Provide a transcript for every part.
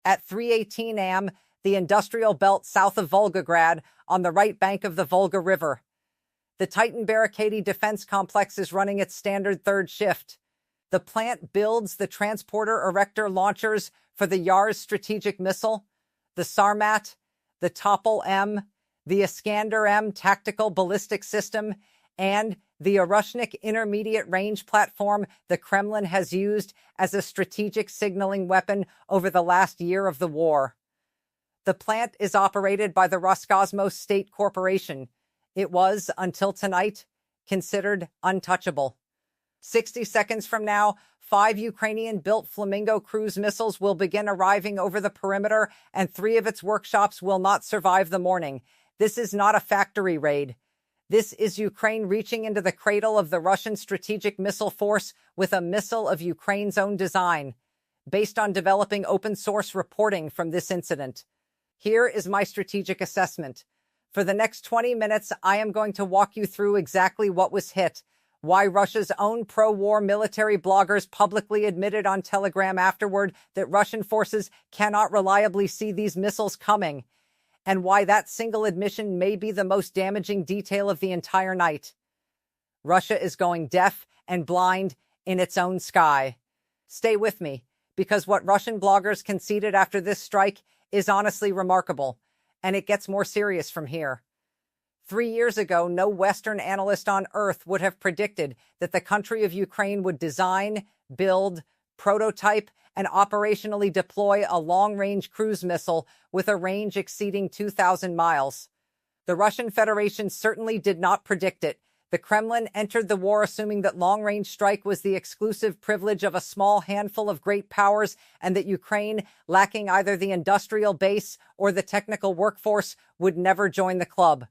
At 3:18 a.m., the industrial belt south of Volgograd on the right bank of the Volga River. The Titan-Barakady Defense Complex is running its standard third shift. The plant builds the transporter-erector launchers for the Yars strategic missile, the Sarmat, the Topol-M, the Iskander-M tactical ballistic system, and the Orushnik intermediate-range platform the Kremlin has used as a strategic signaling weapon over the last year of the war. The plant is operated by the Roscosmos State Corporation. It was, until tonight, considered untouchable. 60 seconds from now, 5 Ukrainian-built Flamingo cruise missiles will begin arriving over the perimeter, and 3 of its workshops will not survive the morning. This is not a factory raid. This is Ukraine reaching into the cradle of the Russian strategic missile force with a missile of Ukraine's own design, based on developing open-source reporting from this incident. Here is my strategic assessment. For the next 20 minutes, I am going to walk you through exactly what was hit, why Russia's own pro-war military bloggers publicly admitted on Telegram afterward that Russian forces cannot reliably see these missiles coming, and why that single admission may be the most damaging detail of the entire night. Russia is going deaf and blind in its own sky. Stay with me, because what Russian bloggers conceded after this strike is honestly remarkable, and it gets more serious from here. 3 years ago, no Western analyst on Earth would have predicted that the country of Ukraine would design, build, prototype, and operationally deploy a long-range cruise missile with a range exceeding 2,000 miles. The Russian Federation certainly did not predict it. The Kremlin entered the war assuming that long-range strike was the exclusive privilege of a small handful of great powers, and that Ukraine, lacking either the industrial base or the technical workforce, would never join the club.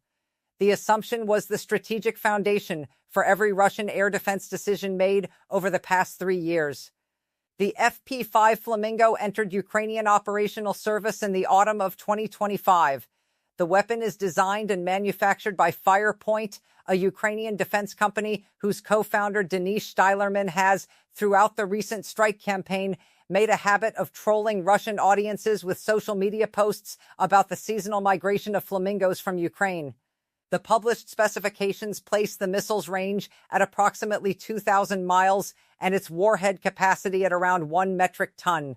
The assumption was the strategic foundation for every Russian air defense decision made over the past 3 years. The FP-5 Flamingo entered Ukrainian operational service in the autumn of 2025. The weapon is designed and manufactured by Firepoint, a Ukrainian defense company whose co-founder Denis Steilerman has, throughout the recent strike campaign, made a habit of trolling Russian audiences with social media posts about the seasonal migration of flamingos from Ukraine. The published specifications place the missile's range at approximately 2,000 miles and its warhead capacity at around 1 metric ton.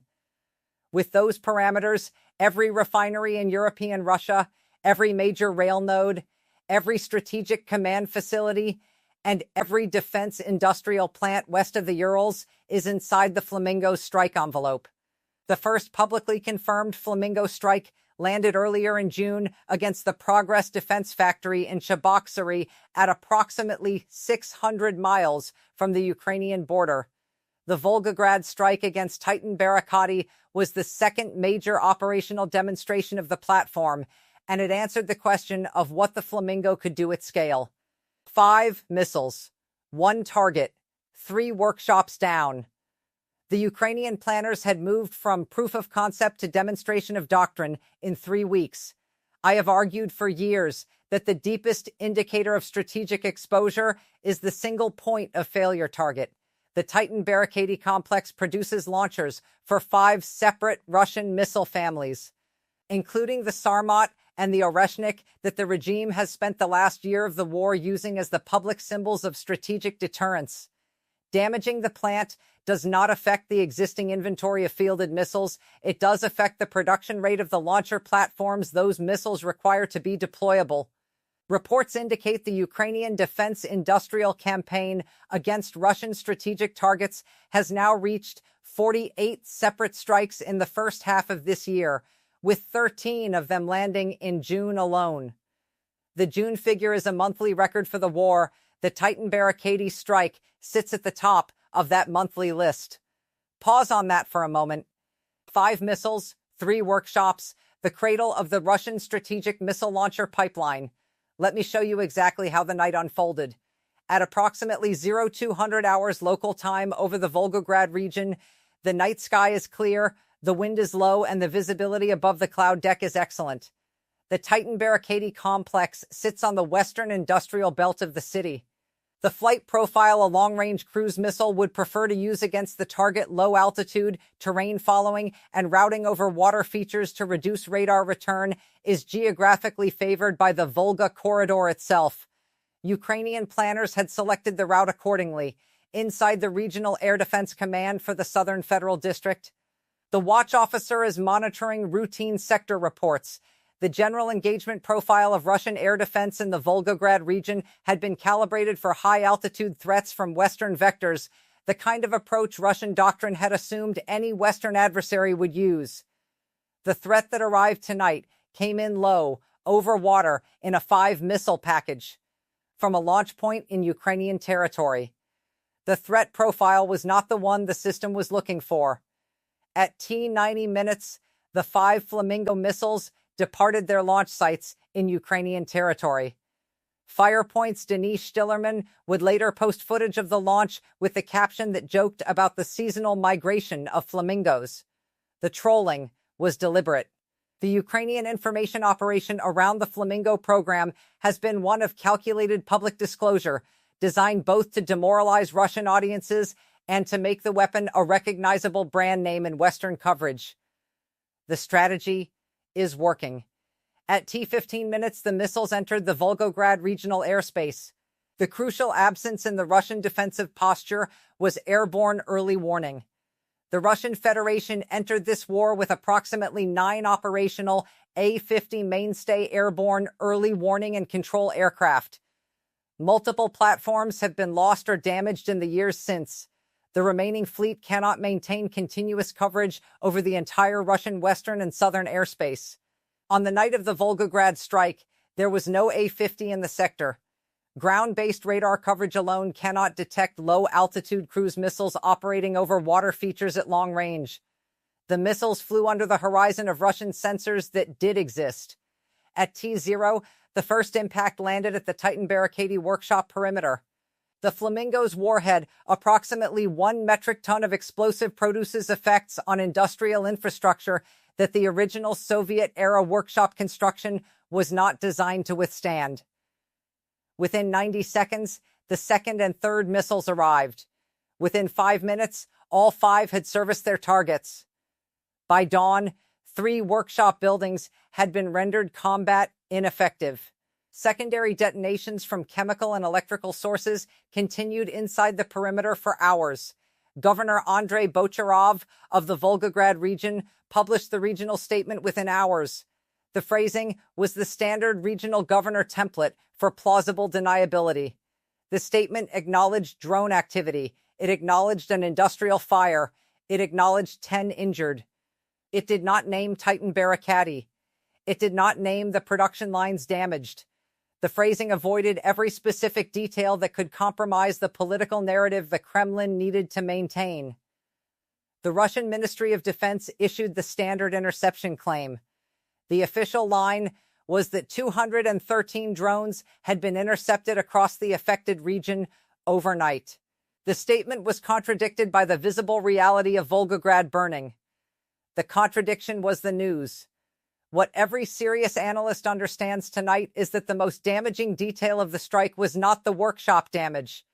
With those parameters, every refinery in European Russia, every major rail node, every strategic command facility, and every defense industrial plant west of the Urals is inside the Flamingo's strike envelope. The first publicly confirmed Flamingo strike landed earlier in June against the Progress Defense Factory in Cheboksary at approximately 600 miles from the Ukrainian border. The Volgograd strike against Titan-Barakady was the second major operational demonstration of the platform, and it answered the question of what the Flamingo could do at scale. 5 missiles, 1 target, 3 workshops down. The Ukrainian planners had moved from proof of concept to demonstration of doctrine in 3 weeks. I have argued for years that the deepest indicator of strategic exposure is the single point of failure target. The Titan-Barakady complex produces launchers for 5 separate Russian missile families, including the Sarmat and the Orushnik that the regime has spent the last year of the war using as the public symbols of strategic deterrence. Damaging the plant does not affect the existing inventory of fielded missiles. It does affect the production rate of the launcher platforms those missiles require to be deployable. Reports indicate the Ukrainian defense industrial campaign against Russian strategic targets has now reached 48 separate strikes in the first half of this year, with 13 of them landing in June alone. The June figure is a monthly record for the war. The Titan-Barakady strike sits at the top of that monthly list. Pause on that for a moment. 5 missiles, 3 workshops, the cradle of the Russian strategic missile launcher pipeline. Let me show you exactly how the night unfolded. At approximately 0200 hours local time over the Volgograd region, the night sky is clear, the wind is low, and the visibility above the cloud deck is excellent. The Titan-Barakady complex sits on the western industrial belt of the city. The flight profile a long-range cruise missile would prefer to use against the target low altitude, terrain following, and routing over water features to reduce radar return is geographically favored by the Volga corridor itself. Ukrainian planners had selected the route accordingly, inside the Regional Air Defense Command for the Southern Federal District. The watch officer is monitoring routine sector reports. The general engagement profile of Russian air defense in the Volgograd region had been calibrated for high-altitude threats from Western vectors, the kind of approach Russian doctrine had assumed any Western adversary would use. The threat that arrived tonight came in low, over water, in a 5-missile package, from a launch point in Ukrainian territory. The threat profile was not the one the system was looking for. At T90 minutes, the 5 Flamingo missiles departed their launch sites in Ukrainian territory. Firepoint's Denise Stillerman would later post footage of the launch with the caption that joked about the seasonal migration of flamingos. The trolling was deliberate. The Ukrainian information operation around the Flamingo program has been one of calculated public disclosure, designed both to demoralize Russian audiences and to make the weapon a recognizable brand name in Western coverage. The strategy is working. At T15 minutes, the missiles entered the Volgograd regional airspace. The crucial absence in the Russian defensive posture was airborne early warning. The Russian Federation entered this war with approximately 9 operational A-50 mainstay airborne early warning and control aircraft. Multiple platforms have been lost or damaged in the years since. The remaining fleet cannot maintain continuous coverage over the entire Russian western and southern airspace. On the night of the Volgograd strike, there was no A-50 in the sector. Ground-based radar coverage alone cannot detect low-altitude cruise missiles operating over water features at long range. The missiles flew under the horizon of Russian sensors that did exist. At T0, the first impact landed at the Titan Barricade workshop perimeter. The Flamingo's warhead, approximately 1 metric ton of explosive, produces effects on industrial infrastructure that the original Soviet-era workshop construction was not designed to withstand. Within 90 seconds, the second and third missiles arrived. Within 5 minutes, all 5 had serviced their targets. By dawn, 3 workshop buildings had been rendered combat ineffective. Secondary detonations from chemical and electrical sources continued inside the perimeter for hours. Governor Andrei Bocharov of the Volgograd region published the regional statement within hours. The phrasing was the standard regional governor template for plausible deniability. The statement acknowledged drone activity. It acknowledged an industrial fire. It acknowledged 10 injured. It did not name Titan Barricade. It did not name the production lines damaged. The phrasing avoided every specific detail that could compromise the political narrative the Kremlin needed to maintain. The Russian Ministry of Defense issued the standard interception claim. The official line was that 213 drones had been intercepted across the affected region overnight. The statement was contradicted by the visible reality of Volgograd burning. The contradiction was the news. What every serious analyst understands tonight is that the most damaging detail of the strike was not the workshop damage.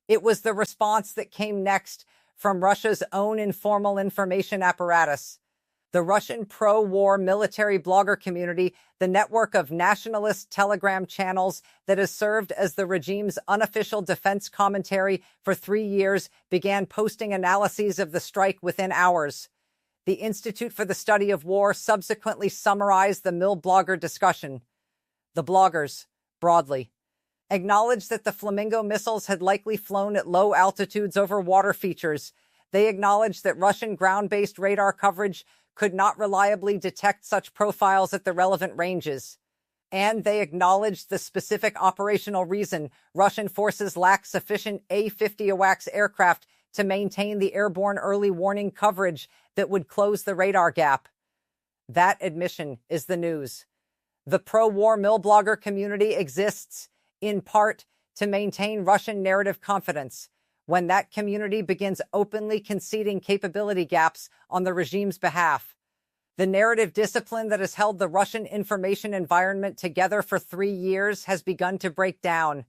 It was the response that came next from Russia's own informal information apparatus. The Russian pro-war military blogger community, the network of nationalist Telegram channels that has served as the regime's unofficial defense commentary for 3 years, began posting analyses of the strike within hours. The Institute for the Study of War subsequently summarized the Mill blogger discussion. The bloggers, broadly, acknowledged that the Flamingo missiles had likely flown at low altitudes over water features. They acknowledged that Russian ground-based radar coverage could not reliably detect such profiles at the relevant ranges. And they acknowledged the specific operational reason Russian forces lack sufficient A-50 AWACS aircraft to maintain the airborne early warning coverage that would close the radar gap. That admission is the news. The pro-war mill blogger community exists, in part, to maintain Russian narrative confidence. When that community begins openly conceding capability gaps on the regime's behalf, the narrative discipline that has held the Russian information environment together for 3 years has begun to break down.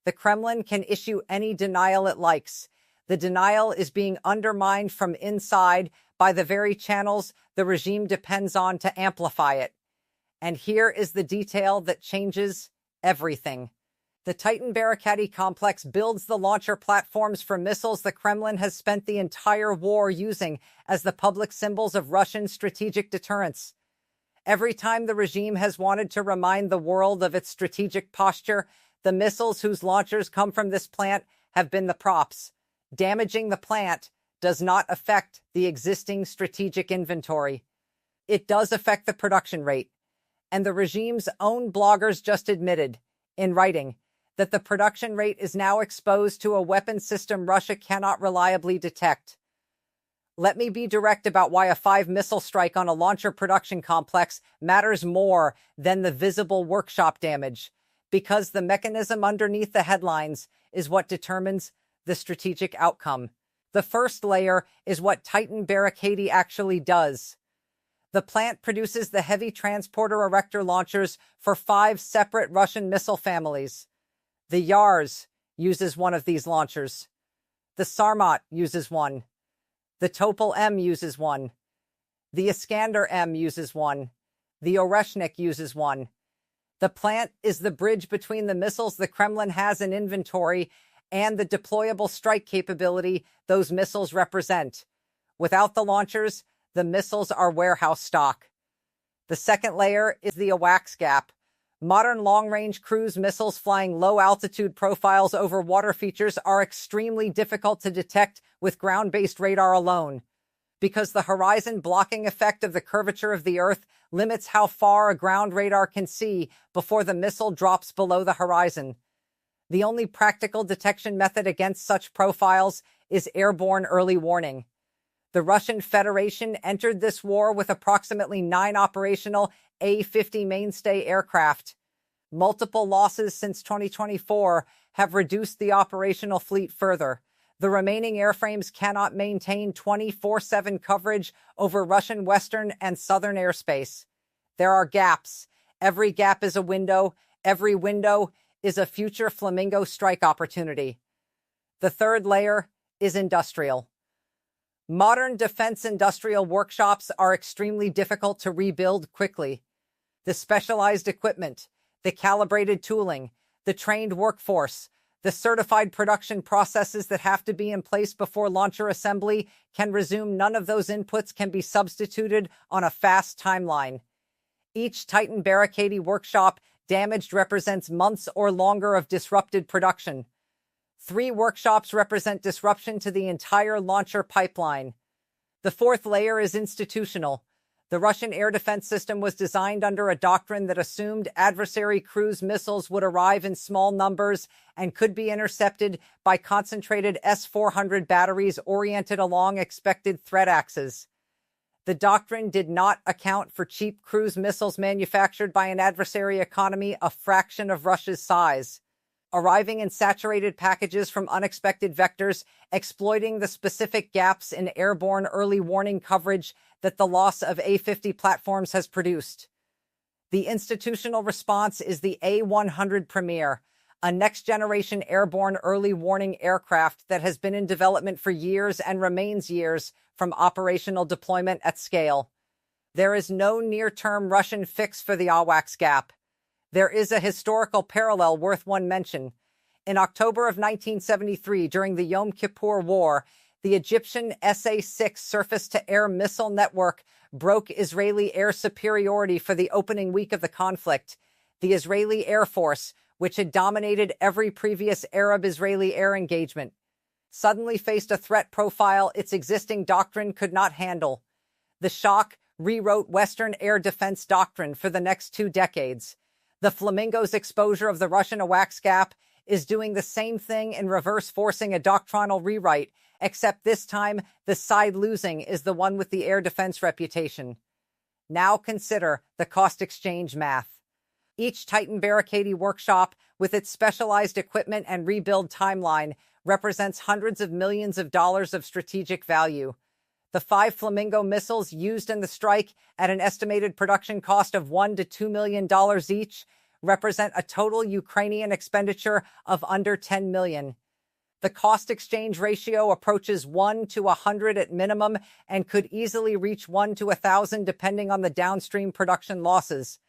The Kremlin can issue any denial it likes. The denial is being undermined from inside by the very channels the regime depends on to amplify it. And here is the detail that changes everything. The Titan Barakati complex builds the launcher platforms for missiles the Kremlin has spent the entire war using as the public symbols of Russian strategic deterrence. Every time the regime has wanted to remind the world of its strategic posture, the missiles whose launchers come from this plant have been the props. Damaging the plant does not affect the existing strategic inventory. It does affect the production rate. And the regime's own bloggers just admitted, in writing, that the production rate is now exposed to a weapon system Russia cannot reliably detect. Let me be direct about why a 5-missile strike on a launcher production complex matters more than the visible workshop damage, because the mechanism underneath the headlines is what determines the strategic outcome. The first layer is what Titan Barakati actually does. The plant produces the heavy transporter erector launchers for 5 separate Russian missile families. The Yars uses one of these launchers. The Sarmat uses one. The Topol M uses one. The Iskander M uses one. The Oreshnik uses one. The plant is the bridge between the missiles the Kremlin has in inventory and the deployable strike capability those missiles represent. Without the launchers, the missiles are warehouse stock. The second layer is the AWACS gap. Modern long-range cruise missiles flying low-altitude profiles over water features are extremely difficult to detect with ground-based radar alone, because the horizon blocking effect of the curvature of the Earth limits how far a ground radar can see before the missile drops below the horizon. The only practical detection method against such profiles is airborne early warning. The Russian Federation entered this war with approximately 9 operational A-50 mainstay aircraft. Multiple losses since 2024 have reduced the operational fleet further. The remaining airframes cannot maintain 24/7 coverage over Russian western and southern airspace. There are gaps. Every gap is a window. Every window is a future Flamingo strike opportunity. The third layer is industrial. Modern defense industrial workshops are extremely difficult to rebuild quickly. The specialized equipment, the calibrated tooling, the trained workforce, the certified production processes that have to be in place before launcher assembly can resume. None of those inputs can be substituted on a fast timeline. Each Titan Barakati workshop damaged represents months or longer of disrupted production. 3 workshops represent disruption to the entire launcher pipeline. The fourth layer is institutional. The Russian air defense system was designed under a doctrine that assumed adversary cruise missiles would arrive in small numbers and could be intercepted by concentrated S-400 batteries oriented along expected threat axes. The doctrine did not account for cheap cruise missiles manufactured by an adversary economy a fraction of Russia's size, arriving in saturated packages from unexpected vectors, exploiting the specific gaps in airborne early warning coverage that the loss of A-50 platforms has produced. The institutional response is the A-100 Premier, a next-generation airborne early warning aircraft that has been in development for years and remains years from operational deployment at scale. There is no near-term Russian fix for the AWACS gap. There is a historical parallel worth one mention. In October of 1973, during the Yom Kippur War, the Egyptian SA-6 surface-to-air missile network broke Israeli air superiority for the opening week of the conflict. The Israeli Air Force, which had dominated every previous Arab-Israeli air engagement, suddenly faced a threat profile its existing doctrine could not handle. The shock rewrote Western air defense doctrine for the next 2 decades. The Flamingo's exposure of the Russian AWACS gap is doing the same thing in reverse, forcing a doctrinal rewrite, except this time the side losing is the one with the air defense reputation. Now consider the cost exchange math. Each Titan Barakati workshop, with its specialized equipment and rebuild timeline, represents hundreds of millions of dollars of strategic value. The 5 Flamingo missiles used in the strike, at an estimated production cost of $1 to $2 million each, represent a total Ukrainian expenditure of under $10 million. The cost exchange ratio approaches 1 to 100 at minimum and could easily reach 1 to 1,000 depending on the downstream production losses.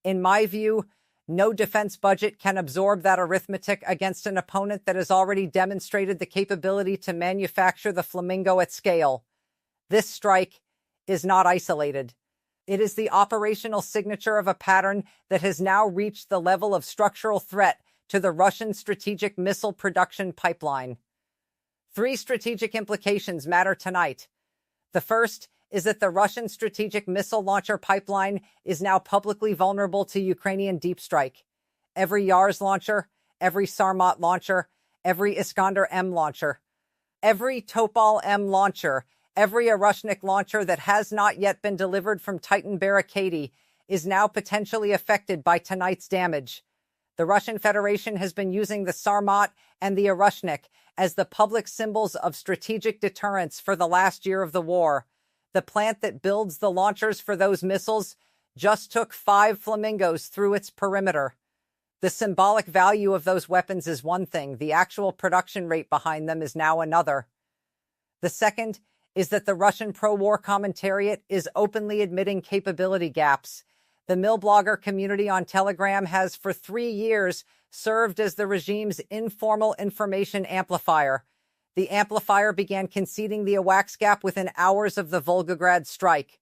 In my view, no defense budget can absorb that arithmetic against an opponent that has already demonstrated the capability to manufacture the Flamingo at scale. This strike is not isolated. It is the operational signature of a pattern that has now reached the level of structural threat to the Russian strategic missile production pipeline. 3 strategic implications matter tonight. The first is that the Russian strategic missile launcher pipeline is now publicly vulnerable to Ukrainian deep strike. Every Yars launcher, every Sarmat launcher, every Iskander-M launcher, every Topol-M launcher, every Arushnik launcher that has not yet been delivered from Titan Barakati is now potentially affected by tonight's damage. The Russian Federation has been using the Sarmat and the Arushnik as the public symbols of strategic deterrence for the last year of the war. The plant that builds the launchers for those missiles just took 5 Flamingos through its perimeter. The symbolic value of those weapons is one thing. The actual production rate behind them is now another. The second is that the Russian pro-war commentariat is openly admitting capability gaps. The Milblogger community on Telegram has for 3 years served as the regime's informal information amplifier. The amplifier began conceding the AWACS gap within hours of the Volgograd strike.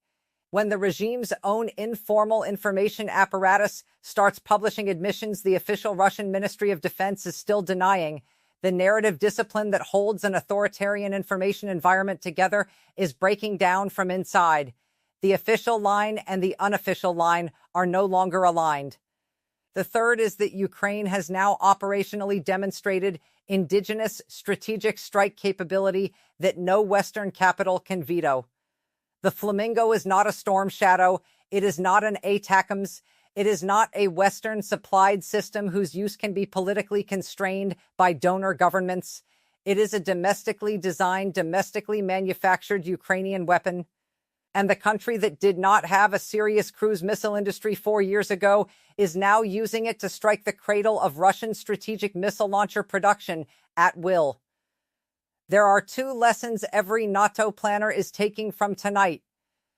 When the regime's own informal information apparatus starts publishing admissions the official Russian Ministry of Defense is still denying, the narrative discipline that holds an authoritarian information environment together is breaking down from inside. The official line and the unofficial line are no longer aligned. The third is that Ukraine has now operationally demonstrated indigenous strategic strike capability that no Western capital can veto. The Flamingo is not a storm shadow. It is not an ATACMS. It is not a Western-supplied system whose use can be politically constrained by donor governments. It is a domestically designed, domestically manufactured Ukrainian weapon. And the country that did not have a serious cruise missile industry 4 years ago is now using it to strike the cradle of Russian strategic missile launcher production at will. There are 2 lessons every NATO planner is taking from tonight.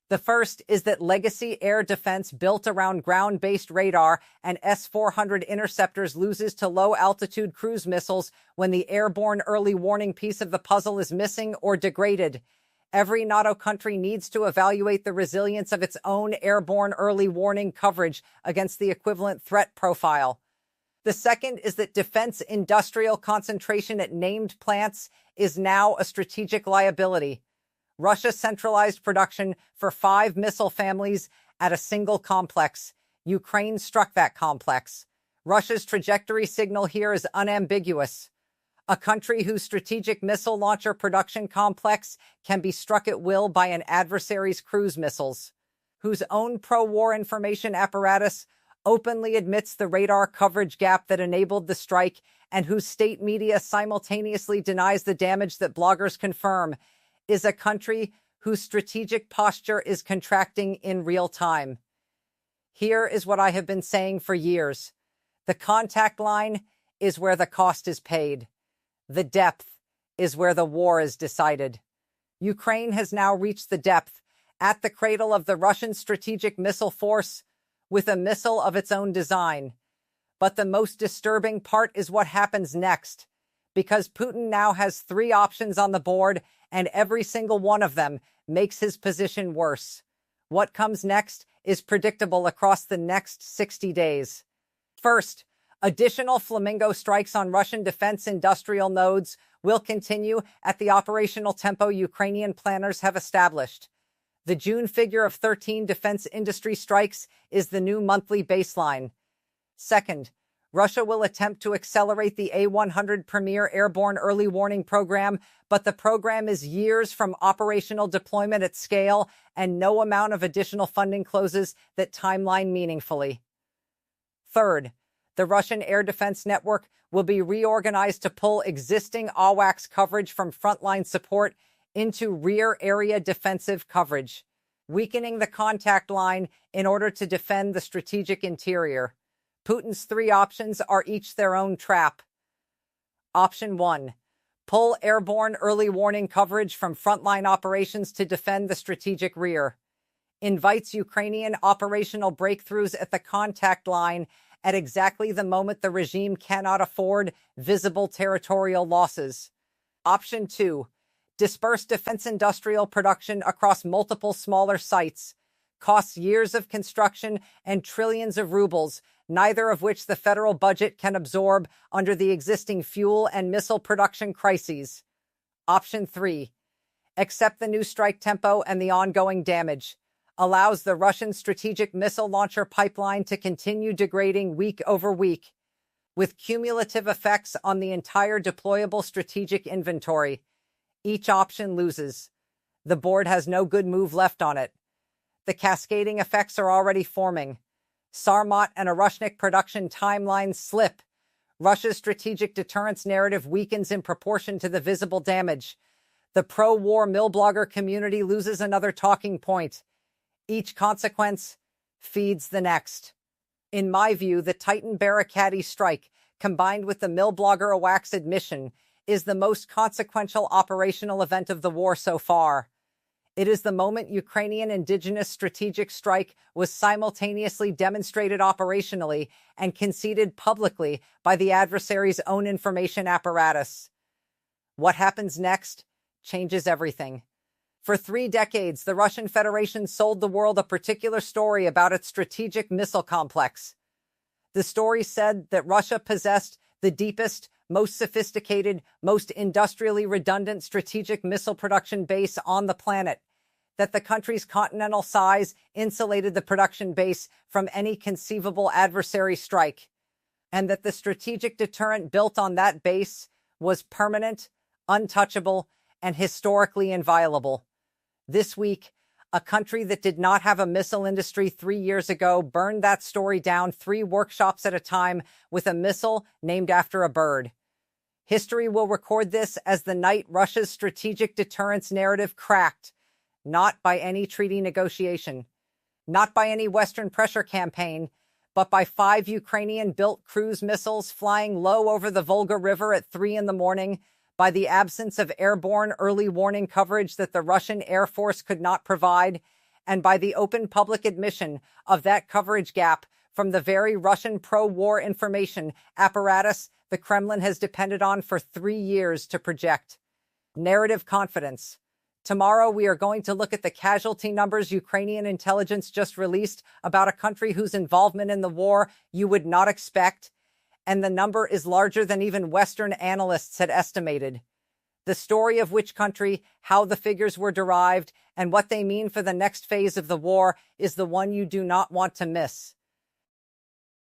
The first is that legacy air defense built around ground-based radar and S-400 interceptors loses to low-altitude cruise missiles when the airborne early warning piece of the puzzle is missing or degraded. Every NATO country needs to evaluate the resilience of its own airborne early warning coverage against the equivalent threat profile. The second is that defense industrial concentration at named plants is now a strategic liability. Russia centralized production for 5 missile families at a single complex. Ukraine struck that complex. Russia's trajectory signal here is unambiguous. A country whose strategic missile launcher production complex can be struck at will by an adversary's cruise missiles, whose own pro-war information apparatus openly admits the radar coverage gap that enabled the strike and whose state media simultaneously denies the damage that bloggers confirm, is a country whose strategic posture is contracting in real time. Here is what I have been saying for years. The contact line is where the cost is paid. The depth is where the war is decided. Ukraine has now reached the depth, at the cradle of the Russian strategic missile force, with a missile of its own design. But the most disturbing part is what happens next, because Putin now has 3 options on the board, and every single one of them makes his position worse. What comes next is predictable across the next 60 days. First, additional Flamingo strikes on Russian defense industrial nodes will continue at the operational tempo Ukrainian planners have established. The June figure of 13 defense industry strikes is the new monthly baseline. Second, Russia will attempt to accelerate the A-100 Premier Airborne Early Warning Program, but the program is years from operational deployment at scale, and no amount of additional funding closes that timeline meaningfully. Third, the Russian air defense network will be reorganized to pull existing AWACS coverage from frontline support into rear area defensive coverage, weakening the contact line in order to defend the strategic interior. Putin's three options are each their own trap. Option 1. Pull airborne early warning coverage from frontline operations to defend the strategic rear. Invites Ukrainian operational breakthroughs at the contact line at exactly the moment the regime cannot afford visible territorial losses. Option 2. Disperse defense industrial production across multiple smaller sites. Costs years of construction and trillions of rubles, neither of which the federal budget can absorb under the existing fuel and missile production crises. Option 3. Accept the new strike tempo and the ongoing damage. Allows the Russian strategic missile launcher pipeline to continue degrading week over week, with cumulative effects on the entire deployable strategic inventory. Each option loses. The board has no good move left on it. The cascading effects are already forming. Sarmat and Arushnik production timelines slip. Russia's strategic deterrence narrative weakens in proportion to the visible damage. The pro-war mill blogger community loses another talking point. Each consequence feeds the next. In my view, the Titan Barakati strike, combined with the mill blogger Awak's admission, is the most consequential operational event of the war so far. It is the moment Ukrainian indigenous strategic strike was simultaneously demonstrated operationally and conceded publicly by the adversary's own information apparatus. What happens next changes everything. For 3 decades, the Russian Federation sold the world a particular story about its strategic missile complex. The story said that Russia possessed the deepest, most sophisticated, most industrially redundant strategic missile production base on the planet, that the country's continental size insulated the production base from any conceivable adversary strike, and that the strategic deterrent built on that base was permanent, untouchable, and historically inviolable. This week, a country that did not have a missile industry 3 years ago burned that story down 3 workshops at a time with a missile named after a bird. History will record this as the night Russia's strategic deterrence narrative cracked, not by any treaty negotiation, not by any Western pressure campaign, but by 5 Ukrainian-built cruise missiles flying low over the Volga River at 3 a.m, by the absence of airborne early warning coverage that the Russian Air Force could not provide, and by the open public admission of that coverage gap from the very Russian pro-war information apparatus the Kremlin has depended on for 3 years to project narrative confidence. Tomorrow, we are going to look at the casualty numbers Ukrainian intelligence just released about a country whose involvement in the war you would not expect, and the number is larger than even Western analysts had estimated. The story of which country, how the figures were derived, and what they mean for the next phase of the war is the one you do not want to miss.